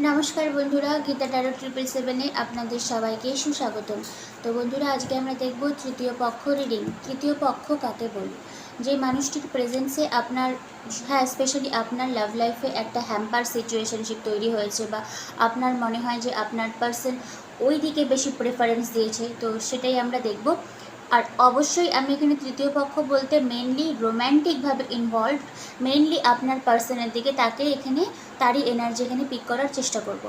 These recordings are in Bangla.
নমস্কার বন্ধুরা, গীতা ট্যারো 777-এ আপনাদের সবাইকে সুস্বাগতম। তো বন্ধুরা, আজকে আমরা দেখব তৃতীয় পক্ষ রিডিং। তৃতীয় পক্ষ কাকে বলি? যে মানুষটির প্রেজেন্সে আপনার, হ্যাঁ, স্পেশালি আপনার লাভ লাইফে একটা হ্যাম্পার সিচুয়েশনশিপ তৈরি হয়েছে, বা আপনার মনে হয় যে আপনার পার্সন ওই দিকে বেশি প্রেফারেন্স দিয়েছে, তো সেটাই আমরা দেখব। আর অবশ্যই আমি এখানে তৃতীয় পক্ষ বলতে মেনলি রোম্যান্টিকভাবে ইনভলভ, মেনলি আপনার পার্সনের দিকে তাকে এখানে তারই এনার্জি এখানে পিক করার চেষ্টা করব।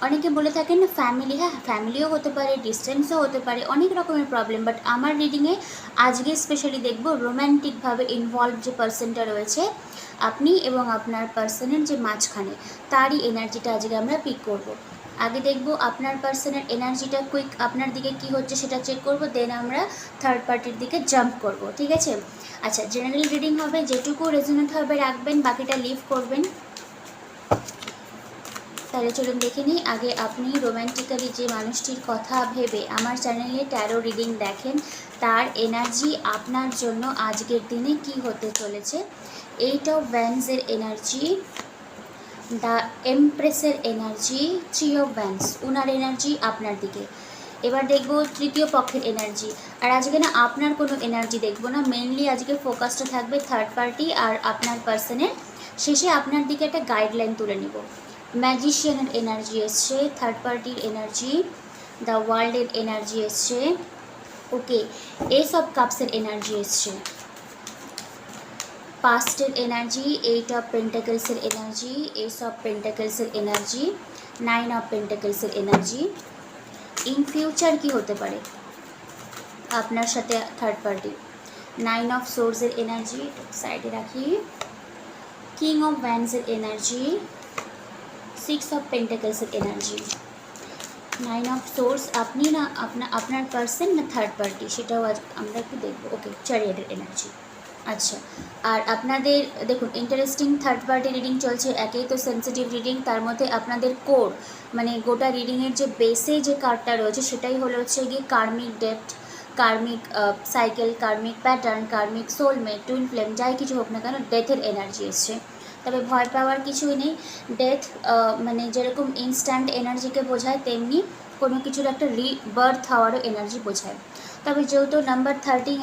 অনেকে বলে থাকেন না ফ্যামিলি, হ্যাঁ ফ্যামিলিও হতে পারে, ডিস্টেন্সও হতে পারে, অনেক রকমের প্রবলেম, বাট আমার রিডিংয়ে আজকে স্পেশালি দেখব রোম্যান্টিকভাবে ইনভলভ যে পার্সনটা রয়েছে আপনি এবং আপনার পার্সনের যে মাঝখানে, তারই এনার্জিটা আজকে আমরা পিক করব। আগে দেখব আপনার পার্সনের এনার্জিটা কুইক আপনার দিকে কি হচ্ছে সেটা চেক করব, দেন আমরা থার্ড পার্টির দিকে জাম্প করব, ঠিক আছে? আচ্ছা, জেনারেল রিডিং হবে, যেটুকু রেজোনেট হবে রাখবেন, বাকিটা লিভ করবেন। তাহলে চলুন দেখে নিই। আগে আপনি রোম্যান্টিক্যালি যে মানুষটির কথা ভেবে আমার চ্যানেলে ট্যারো রিডিং দেখেন, তার এনার্জি আপনার জন্য আজকের দিনে কি হতে চলেছে। 8 অফ ওয়ান্ডসের এনার্জি, দ্য এমপ্রেসের এনার্জি, 3 অফ ওয়ান্ডস, উনার এনার্জি আপনার দিকে। এবার দেখব তৃতীয় পক্ষের এনার্জি। আর আজকে না আপনার কোনো এনার্জি দেখব না, মেনলি আজকে ফোকাসটা থাকবে থার্ড পার্টি আর আপনার পার্সনের। শেষে আপনার দিকে একটা গাইডলাইন তুলে নিব। ম্যাজিশিয়ানের এনার্জি এসছে, থার্ড পার্টির এনার্জি, দ্য ওয়ার্ল্ডের এনার্জি এসছে, ওকে, এস অফ কাপসের এনার্জি এসছে, পাস্টের এনার্জি, 8 অফ পেন্টাকলসের এনার্জি, এস অফ পেন্টাকলসের এনার্জি, 9 অফ পেন্টাকলসের এনার্জি। ইন ফিউচার কি হতে পারে আপনার সাথে থার্ড পার্টি? 9 অফ সোর্সের এনার্জি সাইডে রাখি, কিং অফ ওয়ান্ডসের এনার্জি, 6 অফ পেন্টাকলসের এনার্জি। 9 অফ সোর্স আপনি না আপনার পার্সন না থার্ড পার্টি, সেটাও আজ আমরা একটু দেখবো। ওকে, চ্যারিয়টের এনার্জি। আচ্ছা, আর আপনাদের দেখুন ইন্টারেস্টিং থার্ড পার্টি রিডিং চলছে। একেই তো সেন্সিটিভ রিডিং, তার মধ্যে আপনাদের কোর মানে গোটা রিডিংয়ের যে বেসে যে কার্ডটা রয়েছে সেটাই হলো হচ্ছে গিয়ে কার্মিক ডেপ্থ, কার্মিক সাইকেল, কার্মিক প্যাটার্ন, কার্মিক সোলমেট, টুইন ফ্লেম, যাই কিছু হোক না কেন ডেথের এনার্জি এসছে। তবে ভয় পাওয়ার কিছুই নেই। ডেথ মানে যেরকম ইনস্ট্যান্ট এনার্জিকে বোঝায়, তেমনি কোনো কিছুর একটা রিবার্থ হওয়ারও এনার্জি বোঝায়। তবে যেহেতু নাম্বার 13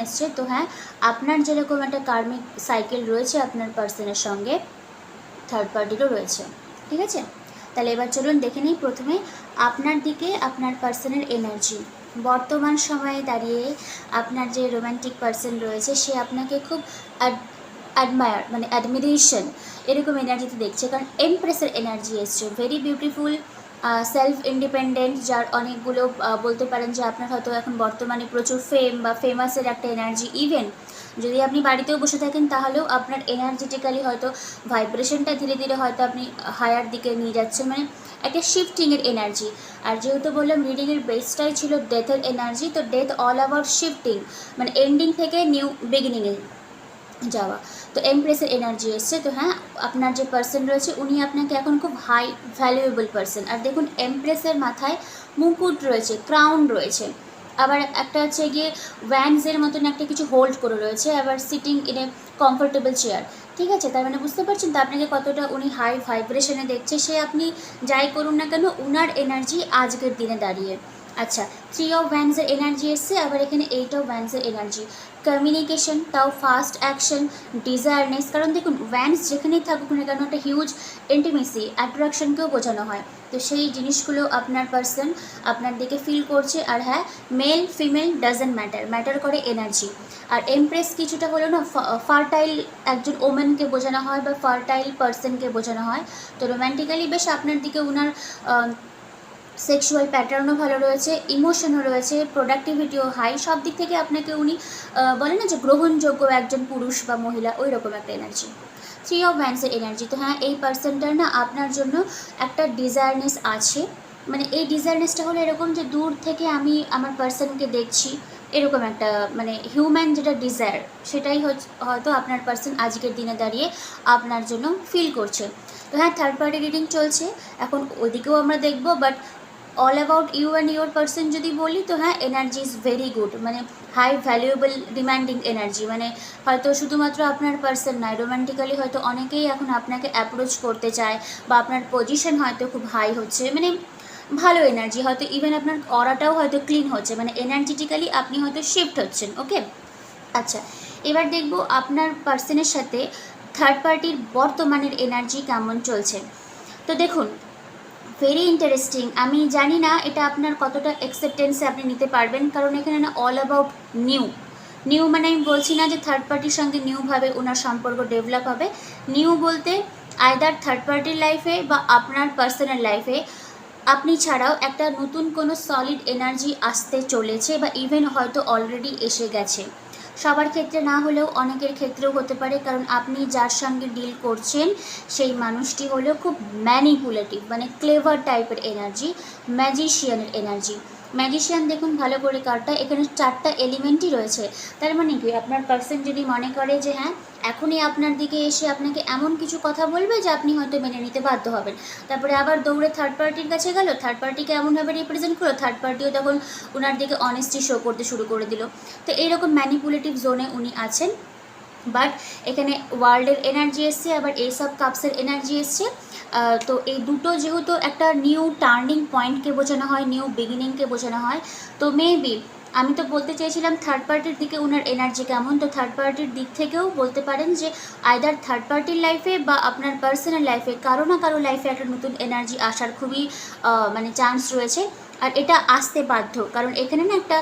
এসছে, তো হ্যাঁ, আপনার যেরকম একটা কার্মিক সাইকেল রয়েছে আপনার পার্সনের সঙ্গে, থার্ড পার্টিরও রয়েছে, ঠিক আছে? তাহলে এবার চলুন দেখে নিই প্রথমে আপনার দিকে আপনার পার্সনের এনার্জি। বর্তমান সময়ে দাঁড়িয়ে আপনার যে রোম্যান্টিক পার্সন রয়েছে সে আপনাকে খুব অ্যাডমায়ার মানে অ্যাডমিরেশন এরকম এনার্জিতে দেখছে, কারণ এমপ্রেসের এনার্জি এসছে, ভেরি বিউটিফুল, সেলফ ইন্ডিপেন্ডেন্ট, যার অনেকগুলো বলতে পারেন যে আপনার হয়তো এখন বর্তমানে প্রচুর ফেম বা ফেমাসের একটা এনার্জি। ইভেন যদি আপনি বাড়িতেও বসে থাকেন তাহলেও আপনার এনার্জেটিক্যালি হয়তো ভাইব্রেশনটা ধীরে ধীরে হয়তো আপনি হায়ার দিকে নিয়ে যাচ্ছেন, মানে একটা শিফটিংয়ের এনার্জি। আর যেহেতু বললাম রিডিংয়ের বেসটাই ছিল ডেথের এনার্জি, তো ডেথ অল অ্যাবাউট শিফটিং, মানে এন্ডিং থেকে নিউ বিগিনিংয়ে যাওয়া। তো এমপ্রেসের এনার্জি এসছে। তো হ্যাঁ, আপনার যে পার্সন রয়েছে উনি আপনাকে এখন খুব হাই ভ্যালুয়েবল পার্সন। আর দেখুন এমপ্রেসের মাথায় মুকুট রয়েছে, ক্রাউন রয়েছে, আবার একটা হচ্ছে গিয়ে ভ্যান্সের মতন একটা কিছু হোল্ড করে রয়েছে, আবার sitting in a comfortable chair, ঠিক আছে? তার মানে বুঝতে পারছেন তো আপনাকে কতটা উনি হাই ভাইব্রেশনে দেখছে। সে আপনি যাই করুন না কেন, উনার এনার্জি আজকের দিনে দাঁড়িয়ে। আচ্ছা, 3 অফ ওয়ান্ডসের এনার্জি এসছে, আবার এখানে 8 অফ ওয়ান্ডসের এনার্জি। কমিউনিকেশন, তাও ফাস্ট অ্যাকশন, ডিজায়ারনেস, কারণ দেখুন ওয়ান্ডস যেখানেই থাকুক না কেন একটা হিউজ ইন্টিমেসি, অ্যাট্রাকশনকেও বোঝানো হয়। তো সেই জিনিসগুলো আপনার পার্সন আপনার দিকে ফিল করছে। আর হ্যাঁ, মেল ফিমেল ডাজেন্ট ম্যাটার করে এনার্জি। আর এমপ্রেস কিছুটা হলো না ফার্টাইল একজন ওমেনকে বোঝানো হয় বা ফার্টাইল পার্সনকে বোঝানো হয়। তো রোম্যান্টিক্যালি বেশ আপনার দিকে ওনার সেক্সুয়াল প্যাটার্নও ভালো রয়েছে, ইমোশনও রয়েছে, প্রোডাক্টিভিটিও হাই, সব দিক থেকে আপনাকে উনি বলে না যে গ্রহণযোগ্য একজন পুরুষ বা মহিলা, ওই রকম একটা এনার্জি। 3 অফ ওয়ান্ডসের এনার্জি। তো হ্যাঁ, এই পার্সনটার না আপনার জন্য একটা ডিজায়ারনেস আছে। মানে এই ডিজায়ারনেসটা হলো এরকম যে দূর থেকে আমি আমার পার্সনকে দেখছি, এরকম একটা মানে হিউম্যান যেটা ডিজায়ার, সেটাই হয়তো আপনার পার্সন আজকের দিনে দাঁড়িয়ে আপনার জন্য ফিল করছে। তো হ্যাঁ, থার্ড পার্টি রিডিং চলছে এখন, ওইদিকেও আমরা দেখব, but all about you and your person যদি বলি তো হ্যাঁ, এনার্জি ইজ ভেরি গুড, মানে হাই ভ্যালুয়েবল ডিমান্ডিং এনার্জি, মানে হয়তো শুধুমাত্র আপনার পার্সন নয়, রোম্যান্টিক্যালি হয়তো অনেকেই এখন আপনাকে অ্যাপ্রোচ করতে চায়, বা আপনার পজিশন হয়তো খুব হাই হচ্ছে, মানে ভালো এনার্জি, হয়তো ইভেন আপনার অরাটাও হয়তো ক্লিন হচ্ছে, মানে এনার্জেটিক্যালি আপনি হয়তো শিফট হচ্ছেন। ওকে, আচ্ছা, এবার দেখব আপনার পার্সনের সাথে থার্ড পার্টির বর্তমানের এনার্জি কেমন চলছে। তো দেখুন, ভেরি ইন্টারেস্টিং। আমি জানি না এটা আপনার কতটা অ্যাকসেপ্টেন্সে আপনি নিতে পারবেন, কারণ এখানে না অল অ্যাবাউট নিউ। নিউ মানে আমি বলছি না যে থার্ড পার্টির সঙ্গে নিউভাবে ওনার সম্পর্ক ডেভেলপ হবে। নিউ বলতে আইদার থার্ড পার্টির লাইফে বা আপনার পার্সোনাল লাইফে আপনি ছাড়াও একটা নতুন কোনো সলিড এনার্জি আসতে চলেছে, বা ইভেন হয়তো অলরেডি এসে গেছে। সবার ক্ষেত্রে না হলেও অনেকের ক্ষেত্রেও হতে পারে, কারণ আপনি যার সঙ্গে ডিল করছেন সেই মানুষটি হলো খুব ম্যানিপুলেটিভ, মানে ক্লেভার টাইপের এনার্জি, ম্যাজিশিয়ানের এনার্জি। ম্যাজিশিয়ান দেখুন ভালো করে কার্ডটা, এখানে 4টা এলিমেন্টই রয়েছে। তার মানে কি, আপনার পার্সন যদি মনে করে যে হ্যাঁ এখনই আপনার দিকে এসে আপনাকে এমন কিছু কথা বলবে যে আপনি হয়তো মেনে নিতে বাধ্য হবেন, তারপরে আবার দৌড়ে থার্ড পার্টির কাছে গেল, থার্ড পার্টিকে এমনভাবে রিপ্রেজেন্ট করলো, থার্ড পার্টিও তখন ওনার দিকে অনেস্টি শো করতে শুরু করে দিল। তো এইরকম ম্যানিপুলেটিভ জোনে উনি আছেন। বাট এখানে ওয়ার্ল্ডের এনার্জি এসছে, আবার এস অফ কাপসের এনার্জি এসছে। তো এই দুটো যেহেতু একটা নিউ টার্নিং পয়েন্টকে বোঝানো হয়, নিউ বিগিনিংকে বোঝানো হয়, তো মেবি আমি তো বলতে চেয়েছিলাম থার্ড পার্টির দিকে ওনার এনার্জি কেমন, তো থার্ড পার্টির দিক থেকেও বলতে পারেন যে আইদার থার্ড পার্টির লাইফে বা আপনার পার্সোনাল লাইফে কারো না কারো লাইফে একটা নতুন এনার্জি আসার খুবই মানে চান্স রয়েছে। আর এটা আসতে বাধ্য, কারণ এখানে না একটা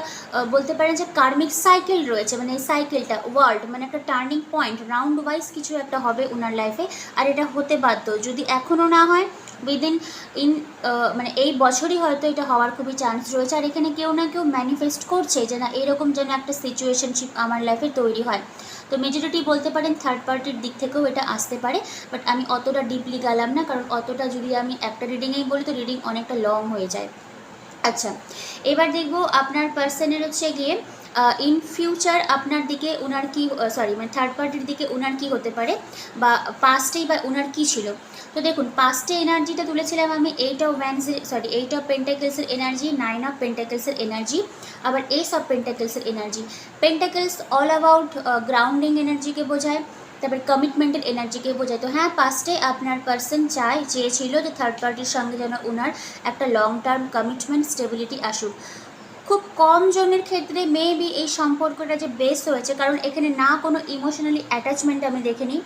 বলতে পারেন যে কার্মিক সাইকেল রয়েছে, মানে এই সাইকেলটা ওয়ার্ল্ড মানে একটা টার্নিং পয়েন্ট, রাউন্ড ওয়াইজ কিছু একটা হবে ওনার লাইফে, আর এটা হতে বাধ্য। যদি এখনও না হয় উইদিন মানে এই বছরই হয়তো এটা হওয়ার খুবই চান্স রয়েছে। আর এখানে কেউ না কেউ ম্যানিফেস্ট করছে যে না এরকম যেন একটা সিচুয়েশনশিপ আমার লাইফে তৈরি হয়। তো মেজরিটি বলতে পারেন থার্ড পার্টির দিক থেকেও এটা আসতে পারে, বাট আমি অতটা ডিপলি গেলাম না, কারণ অতটা যদি আমি একটা রিডিংয়েই বলি তো রিডিং অনেকটা লং হয়ে যায়। আচ্ছা, এবার দেখব আপনার পার্সনের হচ্ছে গিয়ে ইন ফিউচার আপনার দিকে ওনার কি, মানে থার্ড পার্টির দিকে ওনার কি হতে পারে, বা পাস্টেই বা ওনার কি ছিল। তো দেখুন, পাস্টে এনার্জিটা তুলেছিলাম আমি এইট অফ পেন্টাকেলসের এনার্জি, 9 অফ পেন্টাকেলসের এনার্জি, আবার এস অফ পেন্টাকেলসের energy. Pentacles all about grounding এনার্জিকে বোঝায়, তারপরে কমিটমেন্টের এনার্জিকে বোঝায়। তো হ্যাঁ, পাস্টে আপনার পার্সন চেয়েছিল যে থার্ড পার্টির সঙ্গে যেন ওনার একটা লং টার্ম কমিটমেন্ট স্টেবিলিটি আসুক। খুব কম জনের ক্ষেত্রে মেবি এই সম্পর্কটা যে বেস হয়েছে, কারণ এখানে না কোনো ইমোশনালি অ্যাটাচমেন্ট আমি দেখিনি,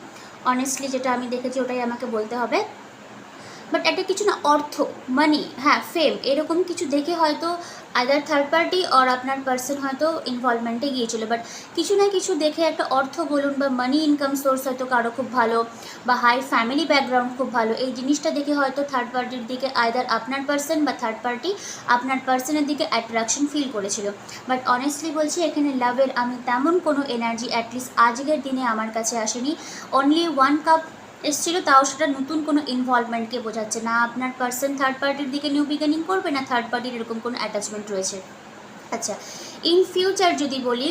অনেস্টলি যেটা আমি দেখেছি ওটাই আমাকে বলতে হবে। বাট একটা কিছু না, অর্থ, মানি, হ্যাঁ ফেম, এরকম কিছু দেখে হয়তো আদার থার্ড পার্টি আর আপনার পার্সন হয়তো ইনভলভমেন্টে গিয়েছিল। বাট কিছু না কিছু দেখে একটা অর্থ বলুন বা মানি ইনকাম সোর্স হয়তো কারো খুব ভালো, বা হাই ফ্যামিলি ব্যাকগ্রাউন্ড খুব ভালো, এই জিনিসটা দেখে হয়তো থার্ড পার্টির দিকে আইদার আপনার পার্সন বা থার্ড পার্টি আপনার পার্সনের দিকে অ্যাট্রাকশন ফিল করেছিল। বাট অনেস্টলি বলছি, এখানে লাভের আমি তেমন কোনো এনার্জি অ্যাটলিস্ট আজকের দিনে আমার কাছে আসেনি। অনলি 1 কাপ এসেছিলো, তাও সেটা নতুন কোনো ইনভলভমেন্টকে বোঝাচ্ছে না। আপনার পার্সন থার্ড পার্টির দিকে নিউ বিগিনিং করবে, না থার্ড পার্টির এরকম কোনো অ্যাটাচমেন্ট রয়েছে। আচ্ছা, ইন ফিউচার যদি বলি,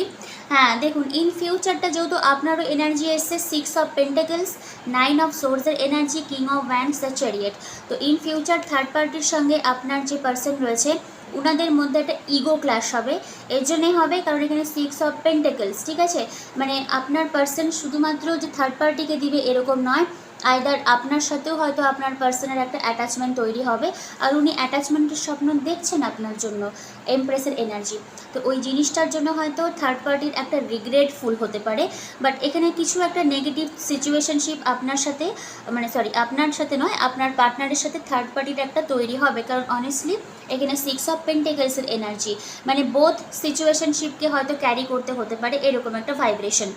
হ্যাঁ দেখুন, ইন ফিউচারটা যেহেতু আপনারও এনার্জি এসছে 6 অফ পেন্টাকেলস, 9 অফ সোর্সের energy, king of wands, the chariot. তো ইন ফিউচার থার্ড পার্টির সঙ্গে আপনার যে পার্সন রয়েছে ওনাদের মধ্যে একটা ইগো ক্ল্যাশ হবে। এর জন্যই হবে কারণ এখানে 6 অফ পেন্টাকেলস, ঠিক আছে, মানে আপনার পার্সন শুধুমাত্র যে থার্ড পার্টিকে দিবে এরকম নয়, আইদার আপনার সাথেও হয়তো আপনার পার্সনের একটা অ্যাটাচমেন্ট তৈরি হবে, আর উনি অ্যাটাচমেন্টের স্বপ্ন দেখছেন আপনার জন্য, এমপ্রেসের এনার্জি। তো ওই জিনিসটার জন্য হয়তো থার্ড পার্টির একটা রিগ্রেটফুল হতে পারে। বাট এখানে কিছু একটা নেগেটিভ সিচুয়েশনশিপ আপনার সাথে, মানে আপনার সাথে নয়, আপনার পার্টনারের সাথে থার্ড পার্টির একটা তৈরি হবে, কারণ অনেস্টলি এখানে 6 অফ পেন্টাকেলসের এনার্জি, মানে বোথ সিচুয়েশনশিপকে হয়তো ক্যারি করতে হতে পারে, এরকম একটা ভাইব্রেশন।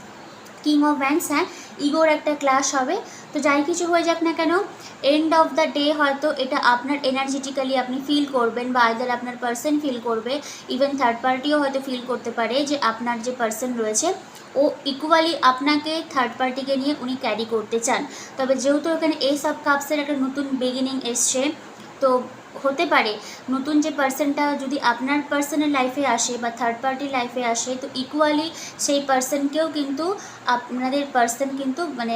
কিং অফ ওয়ান্ডস, হ্যাঁ ইগোর একটা ক্লাশ হবে। তো যাই কিছু হয়ে যাক না কেন, এন্ড অফ দ্য ডে হয়তো এটা আপনার এনার্জেটিক্যালি আপনি ফিল করবেন, বা আইদার আপনার পার্সন ফিল করবে, ইভেন থার্ড পার্টিও হয়তো ফিল করতে পারে যে আপনার যে পার্সন রয়েছে ও ইকুয়ালি আপনাকে থার্ড পার্টিকে নিয়ে উনি ক্যারি করতে চান। তবে যেহেতু এখানে এস অফ কাপসের একটা নতুন বিগিনিং এসছে, তো হতে পারে নতুন যে পার্সনটা যদি আপনার পার্সনের লাইফে আসে বা থার্ড পার্টির লাইফে আসে, তো ইকুয়ালি সেই পার্সনকেও কিন্তু আপনাদের পার্সন কিন্তু মানে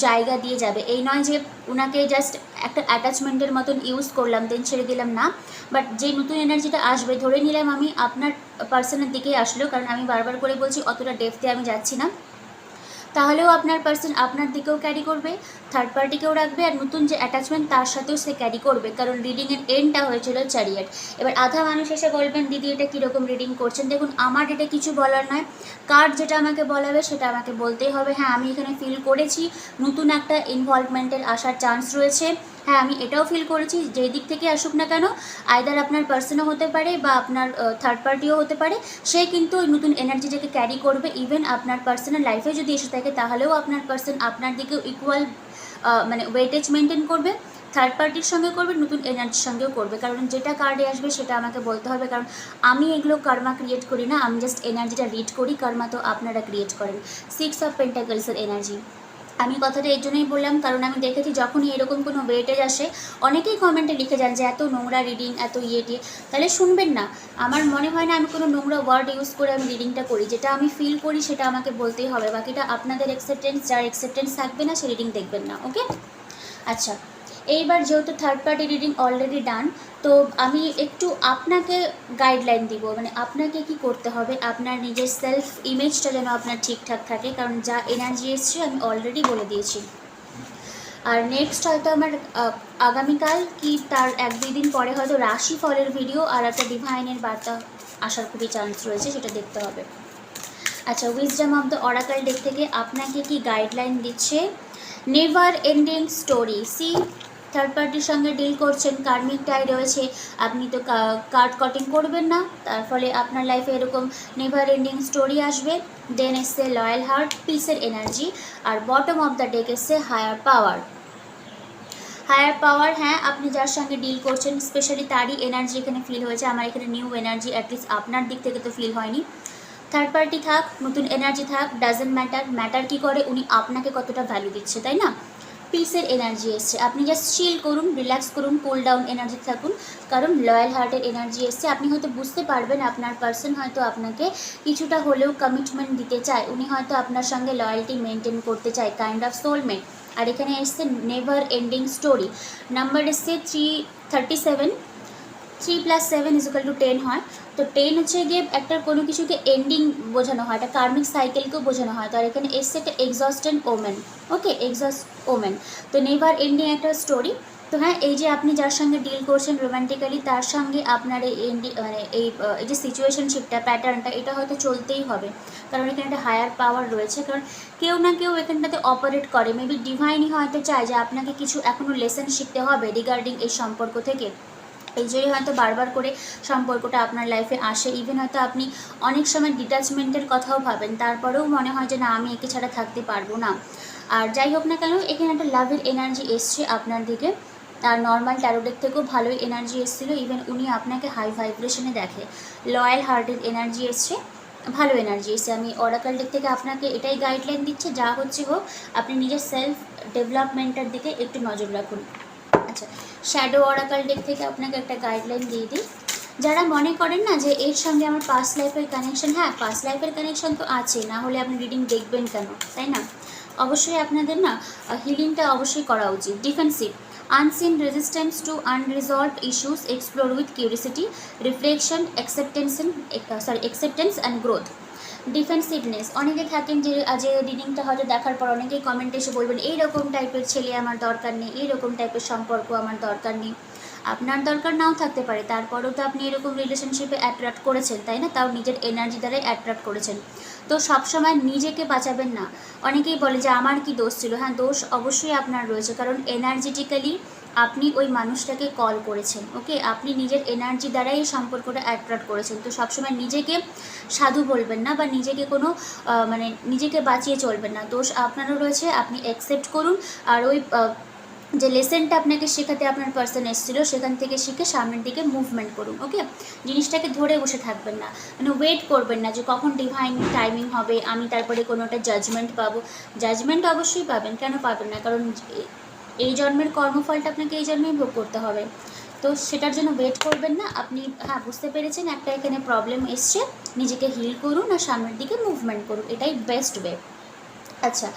জায়গা দিয়ে যাবে। এই নয় যে ওনাকে জাস্ট একটা অ্যাটাচমেন্টের মতন ইউজ করলাম দেন ছেড়ে দিলাম, না। বাট যে নতুন এনার্জিটা আসবে, ধরে নিলাম আমি আপনার পার্সনের দিকেই আসলো, কারণ আমি বারবার করে বলছি অতটা ডেপথে আমি যাচ্ছি না, তাহলেও আপনার পার্সন আপনার দিকেও ক্যারি করবে, থার্ড পার্টিকেও রাখবে, আর নতুন যে অ্যাটাচমেন্ট তার সাথেও সে ক্যারি করবে, কারণ রিডিংয়ের এন্ডটা হয়েছিল চ্যারিয়েট। এবার আধা মানুষ এসে বলবেন দিদি এটা কীরকম রিডিং করছেন। দেখুন, আমার এটা কিছু বলার নয়, কার্ড যেটা আমাকে বলাবে সেটা আমাকে বলতেই হবে। হ্যাঁ, আমি এখানে ফিল করেছি নতুন একটা ইনভলভমেন্টের আসার চান্স রয়েছে। হ্যাঁ, আমি এটাও ফিল করেছি যেই দিক থেকে আসুক না কেন, আইদার আপনার পার্সনও হতে পারে বা আপনার থার্ড পার্টিও হতে পারে, সে কিন্তু ওই নতুন এনার্জিটাকে ক্যারি করবে। ইভেন আপনার পার্সনের লাইফে যদি এসে থাকে তাহলেও আপনার পার্সন আপনার দিকে ইকুয়াল মানে ওয়েটেজ মেনটেন করবে, থার্ড পার্টির সঙ্গে করবে, নতুন এনার্জির সঙ্গেও করবে। কারণ যেটা কার্ডে আসবে সেটা আমাকে বলতে হবে, কারণ আমি এগুলো কর্মা ক্রিয়েট করি না, আমি জাস্ট এনার্জিটা রিড করি, কর্মা তো আপনারা ক্রিয়েট করেন। 6 অফ পেন্টাকলসের এনার্জি। আমি কথাটা এই জন্যই বললাম কারণ আমি দেখেছি যখনই এরকম কোনো ওয়েটেজ আসে অনেকেই কমেন্টে লিখে যান যে এত নোংরা রিডিং, এত ইয়ে, তাহলে শুনবেন না। আমার মনে হয় না আমি কোনো নোংরা ওয়ার্ড ইউজ করে আমি রিডিংটা করি, যেটা আমি ফিল করি সেটা আমাকে বলতেই হবে, বাকিটা আপনাদের অ্যাকসেপ্টেন্স, যার অ্যাকসেপ্টেন্স থাকবে না সে রিডিং দেখবেন না। ওকে, আচ্ছা, এইবার যেহেতু third party reading already done, তো আমি একটু আপনাকে গাইডলাইন দিব, মানে আপনাকে কি করতে হবে, আপনার নিজের সেলফ ইমেজটা যেন আপনার ঠিকঠাক থাকে, কারণ যা এনার্জি এসছে আমি অলরেডি বলে দিয়েছি। আর নেক্সট হয়তো আমার আগামীকাল কি তার 1-2 দিন পরে হয়তো রাশি ফলের ভিডিও আর একটা ডিভাইনের বার্তা আসার খুবই চান্স রয়েছে, সেটা দেখতে হবে। আচ্ছা, wisdom of the oracle deck থেকে আপনাকে কি গাইডলাইন দিচ্ছে? Never ending story. See, third পার্টির সঙ্গে ডিল করছেন, কার্মিক টাই রয়েছে, আপনি তো কার্ড কাটিং করবেন না, তার ফলে আপনার লাইফে এরকম নেভার এন্ডিং স্টোরি আসবে। দেন এসছে লয়াল হার্ট, পিসের এনার্জি, আর বটম অফ দ্য ডেক এসছে হায়ার পাওয়ার। হায়ার পাওয়ার, হ্যাঁ, আপনি যার সঙ্গে ডিল করছেন স্পেশালি তারই এনার্জি এখানে ফিল হয়েছে। আমার এখানে নিউ এনার্জি অ্যাটলিস্ট আপনার দিক থেকে তো ফিল হয়নি। থার্ড পার্টি থাক, নতুন এনার্জি থাক, ডাজেন্ট ম্যাটার, ম্যাটার কী করে উনি আপনাকে কতটা ভ্যালু দিচ্ছে, তাই না? পিসের এনার্জি এসছে, আপনি জাস্ট চিল করুন, রিল্যাক্স করুন, কুল ডাউন এনার্জি থাকুন, কারণ লয়াল হার্টের এনার্জি এসছে। আপনি হয়তো বুঝতে পারবেন আপনার পার্সন হয়তো আপনাকে কিছুটা হলেও কমিটমেন্ট দিতে চায়, উনি হয়তো আপনার সঙ্গে লয়্যালটি মেনটেন করতে চায়, কাইন্ড অফ সোলমেট। আর এখানে এসছে নেভার এন্ডিং স্টোরি। নাম্বার এসছে 337, 3 + 7 = 10 হয়। তো 10 হচ্ছে গিয়ে একটা কোনো কিছুকে এন্ডিং বোঝানো হয়, একটা কার্মিক সাইকেলকেও বোঝানো হয়। তো আর এখানে এসছে একটা এক্সস্টেড ওমেন। ওকে, এক্সস্ট ওমেন, তো নেভার এন্ডিং একটা স্টোরি। তো হ্যাঁ, এই যে আপনি যার সঙ্গে ডিল করছেন রোম্যান্টিক্যালি, তার সঙ্গে আপনার এই মানে এই যে সিচুয়েশনশিপটা, প্যাটার্নটা, এটা হয়তো চলতেই হবে, কারণ এখানে একটা হায়ার পাওয়ার রয়েছে। কারণ কেউ না কেউ এখানটাতে অপারেট করে, মেবি ডিভাইনই হয়তো চায় যে আপনাকে কিছু এখনও লেসন শিখতে হবে রিগার্ডিং এই সম্পর্ক থেকে। এই জন্যই হয়তো বারবার করে সম্পর্কটা আপনার লাইফে আসে। ইভেন হয়তো আপনি অনেক সময় ডিট্যাচমেন্টের কথাও ভাবেন, তারপরেও মনে হয় যে না, আমি একে ছাড়া থাকতে পারবো না। আর যাই হোক না কেন, এখানে একটা লাভের এনার্জি এসছে আপনার দিকে, আর নর্মাল ট্যারোডেক থেকেও ভালোই এনার্জি এসেছিলো। ইভেন উনি আপনাকে হাই ভাইব্রেশনে দেখে, লয়াল হার্টের এনার্জি এসছে, ভালো এনার্জি এসছে। আমি অরাকল ডেক থেকে আপনাকে এটাই গাইডলাইন দিচ্ছে, যা হচ্ছে হোক আপনি নিজের সেলফ ডেভেলপমেন্টের দিকে একটু নজর রাখুন। আচ্ছা, শ্যাডো অরাকল ডেক থেকে আপনাকে একটা গাইডলাইন দিয়ে দিই। যারা মনে করেন না যে এর সঙ্গে আমার পাস্ট লাইফের কানেকশন, হ্যাঁ, পাস্ট লাইফের কানেকশন তো আছে, না হলে আপনি রিডিং দেখবেন কেন, তাই না? অবশ্যই আপনাদের না হিলিংটা অবশ্যই করা উচিত। Defensive, unseen resistance to unresolved issues, explore with curiosity, reflection, acceptance and growth. ডিফেন্সিভনেস, অনেকে থাকেন যে আজ রিডিংটা হয়তো দেখার পর অনেকেই কমেন্টে এসে বলবেন এইরকম টাইপের ছেলে আমার দরকার নেই, এইরকম টাইপের সম্পর্ক আমার দরকার নেই। আপনার দরকার নাও থাকতে পারে, তারপরেও তো আপনি এরকম রিলেশনশিপে অ্যাট্রাক্ট করেছেন, তাই না? তাও নিজের এনার্জি দ্বারাই অ্যাট্রাক্ট করেছেন। তো সবসময় নিজেকে বাঁচাবেন না। অনেকেই বলে যে আমার কি দোষ ছিল, হ্যাঁ, দোষ অবশ্যই আপনার রয়েছে, কারণ এনার্জেটিক্যালি আপনি ওই মানুষটাকে কল করেছেন। ওকে, আপনি নিজের এনার্জি দ্বারাই এই সম্পর্কটা অ্যাট্রাক্ট করেছেন। তো সবসময় নিজেকে সাধু বলবেন না, বা নিজেকে কোনো মানে নিজেকে বাঁচিয়ে চলবেন না। দোষ আপনারও রয়েছে, আপনি অ্যাকসেপ্ট করুন। আর ওই যে লেসেনটা আপনাকে শেখাতে আপনার পার্সন এসেছিলো, সেখান থেকে শিখে সামনের দিকে মুভমেন্ট করুন। ওকে, জিনিসটাকে ধরে বসে থাকবেন না, মানে ওয়েট করবেন না যে কখন ডিভাইন টাইমিং হবে, আমি তারপরে কোনো একটা জাজমেন্ট পাবো। জাজমেন্ট অবশ্যই পাবেন, কেন পাবেন না? কারণ এই জন্মের কর্মফলটা আপনাকে এই জন্মেই ভোগ করতে হবে। তো সেটার জন্য ওয়েট করবেন না। আপনি হ্যাঁ বুঝতে পেরেছেন একটা এখানে প্রবলেম এসছে, নিজেকে হিল করুন আর সামনের দিকে মুভমেন্ট করুন, এটাই বেস্ট ওয়ে। আচ্ছা,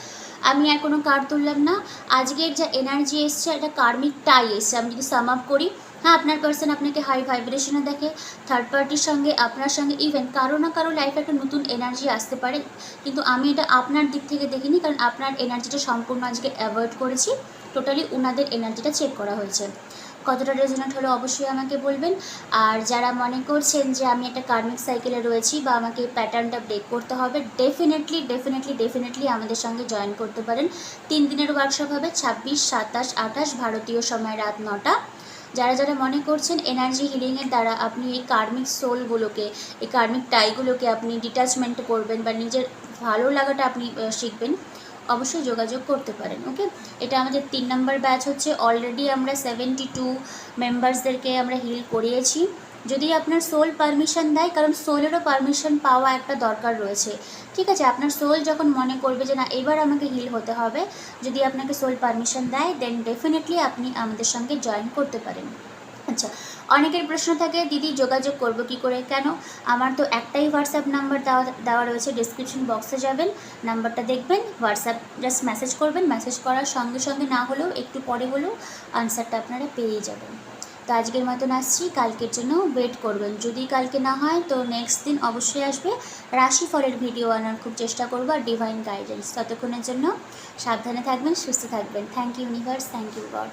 আমি আর কোনো কার্ড তুললাম না। আজকের যা এনার্জি এসছে এটা কার্মিক টাই এসছে। আমি যদি সাম আপ করি, হ্যাঁ আপনার পার্সন আপনাকে হাই ভাইব্রেশনে দেখে, থার্ড পার্টির সঙ্গে আপনার সঙ্গে ইভেন কারো না কারো লাইফে একটা নতুন এনার্জি আসতে পারে, কিন্তু আমি এটা আপনার দিক থেকে দেখিনি, কারণ আপনার এনার্জিটা সম্পূর্ণ আজকে অ্যাভয়েড করেছি। টোটালি ওনাদের এনার্জিটা চেক করা হয়েছে। কতটা রেজোনেট হলো অবশ্যই আমাকে বলবেন। আর যারা মনে করছেন যে আমি একটা কার্মিক সাইকেলে রয়েছি বা আমাকে এই প্যাটার্নটা ব্রেক করতে হবে, ডেফিনেটলি আমাদের সঙ্গে জয়েন করতে পারেন। 3 দিনের ওয়ার্কশপ হবে, 26, 27, 28 ভারতীয় সময় রাত 9টা। যারা মনে করছেন এনার্জি হিলিংয়ের দ্বারা আপনি এই কার্মিক সোলগুলোকে, এই কার্মিক টাইগুলোকে আপনি ডিট্যাচমেন্ট করবেন বা নিজের ভালো লাগাটা আপনি শিখবেন, অবশ্যই যোগাযোগ করতে পারেন। ওকে, এটা আমাদের 3 নম্বর ব্যাচ হচ্ছে। অলরেডি আমরা 72 মেম্বার্সদেরকে আমরা হিল করিয়েছি। যদি আপনার সোল পারমিশন দেয়, কারণ সোলেরও পারমিশন পাওয়া একটা দরকার রয়েছে, ঠিক আছে? আপনার সোল যখন মনে করবে যে না এবার আমাকে হিল হতে হবে, যদি আপনাকে সোল পারমিশন দেয়, দেন ডেফিনেটলি আপনি আমাদের সঙ্গে জয়েন করতে পারেন। আচ্ছা, অনেকের প্রশ্ন থাকে দিদি যোগাযোগ করব কি করে? কেন? আমার তো একটাই হোয়াটসঅ্যাপ নাম্বার দেওয়া রয়েছে, ডিসক্রিপশন বক্সে যাবেন, নাম্বারটা দেখবেন, হোয়াটসঅ্যাপ জাস্ট মেসেজ করবেন। মেসেজ করার সঙ্গে সঙ্গে না হলেও একটু পরে হলেও আনসারটা আপনারা পেয়ে যাবেন। তো আজকের মতন আসছি, কালকের জন্য ওয়েট করবেন। যদি কালকে না হয় তো নেক্সট দিন অবশ্যই আসবে। রাশিফলের ভিডিও আনার খুব চেষ্টা করবো, আর ডিভাইন গাইডেন্স। ততক্ষণের জন্য সাবধানে থাকবেন, সুস্থ থাকবেন। Thank you universe, thank you god.